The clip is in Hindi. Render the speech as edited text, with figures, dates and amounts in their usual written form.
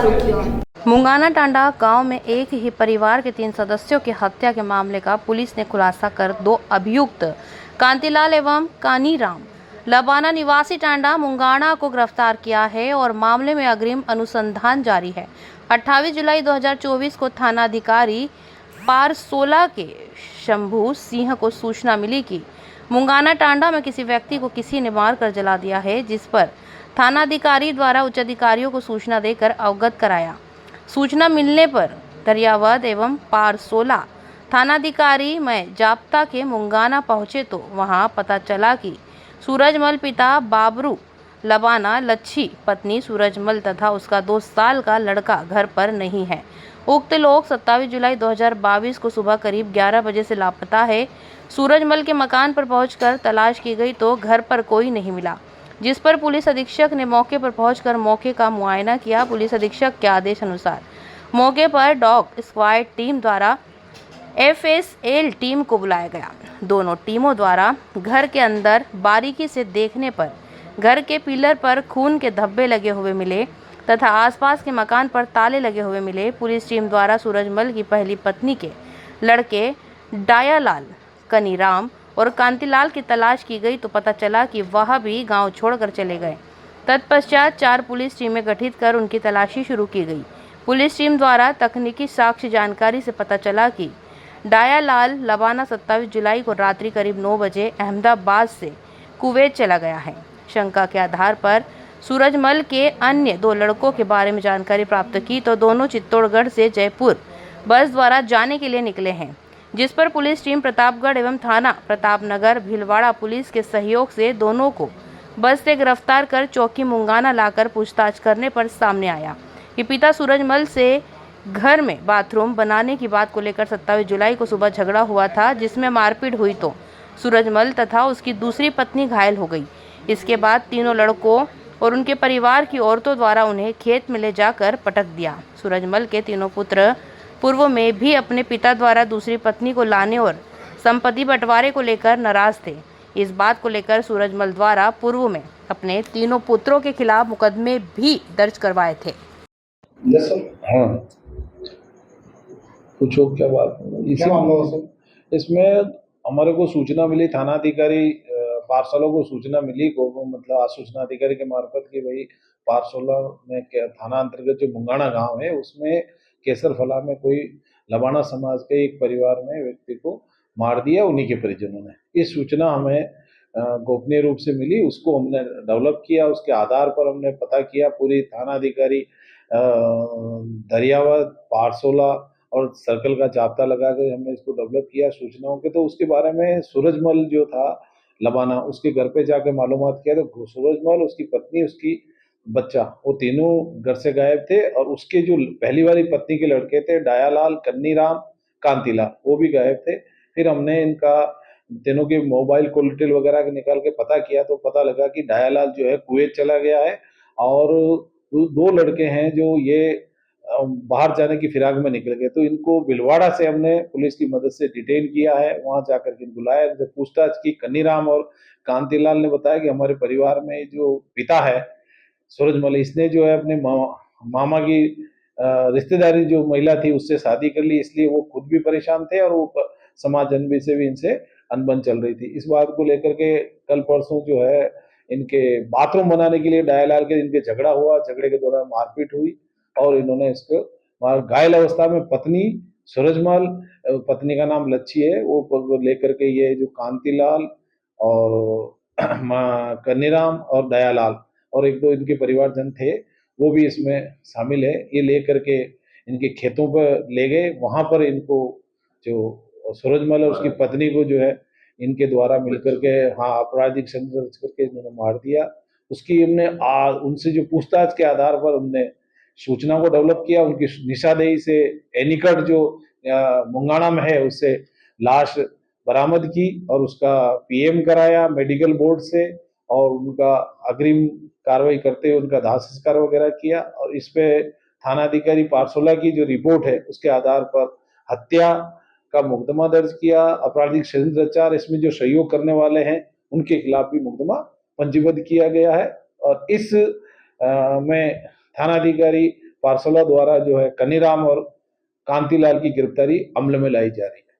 आरोपियों। मुंगाना टांडा गांव में एक ही परिवार के 3 सदस्यों की हत्या के मामले का पुलिस ने खुलासा कर 2 अभियुक्त कांतिलाल एवं कानीराम लबाना निवासी टांडा मुंगाना को गिरफ्तार किया है और मामले में अग्रिम अनुसंधान जारी है। 28 जुलाई 2024 को थानाधिकारी पारसोला के शंभू सिंह को सूचना मिली कि मुंगाना टांडा में किसी व्यक्ति को किसी ने मारकर जला दिया है, जिस पर थानाधिकारी द्वारा उच्च अधिकारियों को सूचना देकर अवगत कराया। सूचना मिलने पर दरियावद एवं पारसोला थानाधिकारी में जाप्ता के मुंगाना पहुंचे तो वहां पता चला कि सूरजमल पिता बाबरू लबाना, लच्छी पत्नी सूरजमल तथा उसका 2 साल का लड़का घर पर नहीं है। उक्त लोग 27 जुलाई 2022 को सुबह करीब 11 बजे से लापता है। सूरजमल के मकान पर पहुंचकर तलाश की गई तो घर पर कोई नहीं मिला, जिस पर पुलिस अधीक्षक ने मौके पर पहुंचकर मौके का मुआयना किया। पुलिस अधीक्षक के आदेश अनुसार मौके पर डॉग स्क्वाड टीम द्वारा FSL टीम को बुलाया गया। दोनों टीमों द्वारा घर के अंदर बारीकी से देखने पर घर के पिलर पर खून के धब्बे लगे हुए मिले तथा आसपास के मकान पर ताले लगे हुए मिले। पुलिस टीम द्वारा सूरजमल की पहली पत्नी के लड़के डायालाल, कनीराम और कांतिलाल की तलाश की गई तो पता चला कि वह भी गांव छोड़कर चले गए। तत्पश्चात 4 पुलिस टीमें गठित कर उनकी तलाशी शुरू की गई। पुलिस टीम द्वारा तकनीकी साक्ष्य जानकारी से पता चला कि डायालाल लबाना 27 जुलाई को रात्रि करीब 9 बजे अहमदाबाद से कुवैत चला गया है। शंका के आधार पर सूरजमल के अन्य 2 लड़कों के बारे में जानकारी प्राप्त की तो दोनों चित्तौड़गढ़ से जयपुर बस द्वारा जाने के लिए निकले हैं, जिस पर पुलिस टीम प्रतापगढ़ एवं थाना प्रतापनगर भीलवाड़ा पुलिस के सहयोग से दोनों को बस से गिरफ्तार कर चौकी मुंगाना लाकर पूछताछ करने पर सामने आया कि पिता सूरजमल से घर में बाथरूम बनाने की बात को लेकर 27 जुलाई को सुबह झगड़ा हुआ था, जिसमें मारपीट हुई तो सूरजमल तथा उसकी दूसरी पत्नी घायल हो गई। इसके बाद तीनों लड़कों और उनके परिवार की औरतों द्वारा उन्हें खेत में ले जाकर पटक दिया। सूरजमल के तीनों पुत्र पूर्व में भी अपने पिता द्वारा दूसरी पत्नी को लाने और संपत्ति बंटवारे को लेकर नाराज थे। इस बात को लेकर सूरजमल द्वारा पूर्व में अपने तीनों पुत्रों के खिलाफ मुकदमे भी दर्ज करवाए थे। हाँ, पूछो क्या बात है? इसमें हमारे को सूचना मिली, थानाधिकारी पारसोला को सूचना मिली को मतलब सूचना अधिकारी के मार्फत कि भाई पारसोला में थाना अंतर्गत जो मुंगाना गांव है उसमें केसरफला में कोई लबाना समाज के एक परिवार में व्यक्ति को मार दिया उन्हीं के परिजनों ने। इस सूचना हमें गोपनीय रूप से मिली, उसको हमने डेवलप किया, उसके आधार पर हमने पता किया। पूरी थानाधिकारी दरियावद, पारसोला और सर्कल का जाब्ता लगा कर हमने इसको डेवलप किया सूचनाओं के। तो उसके बारे में सूरजमल जो था लबाना, उसके घर पे जाके मालूमात किया तो सूरजमल, उसकी पत्नी, उसकी बच्चा, वो तीनों घर से गायब थे और उसके जो पहली वाली पत्नी के लड़के थे डायालाल, कन्नीराम, कांतिलाल, वो भी गायब थे। फिर हमने इनका तीनों के मोबाइल कोलेटरल वगैरह निकाल के पता किया तो पता लगा कि डायालाल जो है कुवैत चला गया है और 2 लड़के हैं जो ये बाहर जाने की फिराक में निकल गए। तो इनको भीलवाड़ा से हमने पुलिस की मदद से डिटेन किया है, वहां जाकर के बुलाया, जब पूछताछ की कन्नीराम और कांतिलाल ने बताया कि हमारे परिवार में जो पिता है सूरजमल, इसने जो है अपने मामा की रिश्तेदारी जो महिला थी उससे शादी कर ली, इसलिए वो खुद भी परेशान थे और वो समाज जनबी से भी इनसे अनबन चल रही थी। इस बात को लेकर के कल परसों जो है इनके बाथरूम बनाने के लिए डायालाल के इनके झगड़ा हुआ, झगड़े के दौरान मारपीट हुई और इन्होंने इसको घायल अवस्था में पत्नी सूरजमल, पत्नी का नाम लच्छी है, वो लेकर के ये जो कांतिलाल और कन्नीराम और दयालाल और 1-2 इनके परिवारजन थे वो भी इसमें शामिल है। ये लेकर के इनके खेतों पर ले गए, वहां पर इनको जो सूरजमल और उसकी पत्नी को जो है इनके द्वारा मिलकर के आपराधिक संघर्ष रच करके इन्होंने मार दिया। उसकी हमने उनसे जो पूछताछ के आधार पर हमने सूचना को डेवलप किया, उनकी निशादेही से एनिकट जो मुंगाना में है उससे लाश बरामद की और उसका PM कराया मेडिकल बोर्ड से और उनका अग्रिम कार्रवाई करते हुए उनका दाह संस्कार वगैरह किया। और इस पे थानाधिकारी पारसोला की जो रिपोर्ट है उसके आधार पर हत्या का मुकदमा दर्ज किया, आपराधिक षड्यंत्र रचा, इसमें जो सहयोग करने वाले हैं उनके खिलाफ भी मुकदमा पंजीबद्ध किया गया है। और इस में थानाधिकारी पार्सला द्वारा जो है कनीराम और कांतिलाल की गिरफ्तारी अमल में लाई जा रही है।